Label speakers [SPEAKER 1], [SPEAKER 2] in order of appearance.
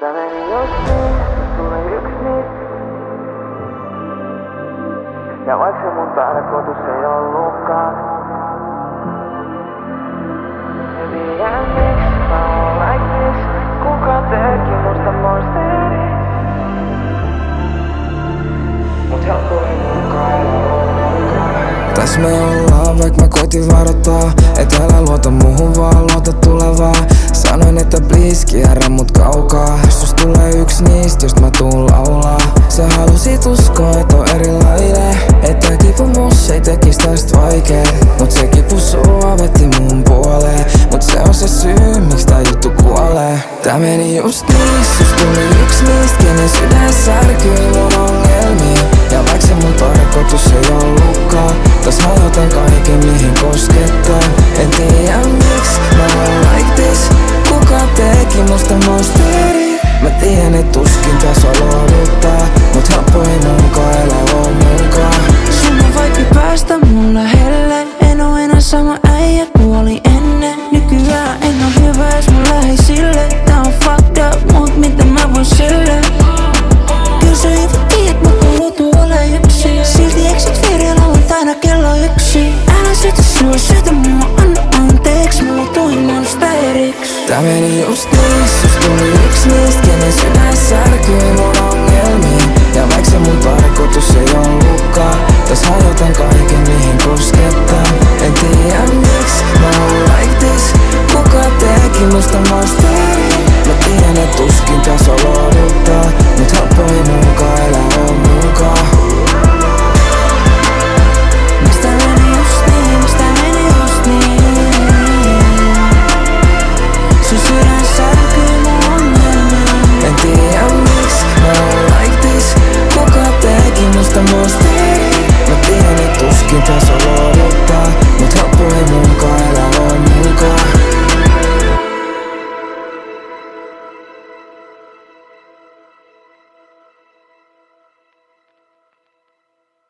[SPEAKER 1] Tää meni just niin, tuli yks niistä. Ja vaik se mun tarkoitus ei ollutkaan. En tiedä miks mä oon like this. Kuka teki musta monsteri? Mut helppo ei munkaan elää.
[SPEAKER 2] Täs me ollaan, vaik mä koitin varoittaa, et älä luota muuhun vaan luota tulevaa. Sanoin, että please kierrä mut kaukaa. Sus tulee yks niistä, jost mä tuun laulaa. Sä halusit uskoa, et on erilainen, että kipu mus ei tekis tästä vaikee. Mut se kipu sua veti mun puoleen. Mut se on se syy, miksi tää juttu kuolee. Tää meni just niis, sus tuli yks niistä, kenen sydän särkyy mun ongelmiin. Ja vaik se mun tarkoitus ei ollutkaan, taas hajotan kaiken mihin koskettaa. En tiedä miks mä oon like this. Kuka teki musta monsteri? Mä tiedän et tuskin tässä luovuttaa, mut helppo ei munkaan elää oo munkaan.
[SPEAKER 3] Sun on vaikea päästä mun lähelle. En oo enää sama äijä kuin oli ennen. Nykyään en oo hyvä ees mun läheisille. Tää on fucked up, mut mitä mä voin sille? Kyllä sä itse tiedät mut mun luotu ole yksin. Silti eksyt vierellä lauantaina kello 1. Älä syytä sua, syytä mua, anna anteeks. Mulla tuli monsteriksi.
[SPEAKER 2] Tää meni just niin, sus tuli yks niistä, kenen sydän särkyy mun ongelmiin. Ja vaik se mun tarkoitus ei ollutkaan, taas hajotan kaiken mihin koskettaa. En tiedä miks mä oon like this. Kuka teki musta monsteri? Mä tiedän et tuskin täs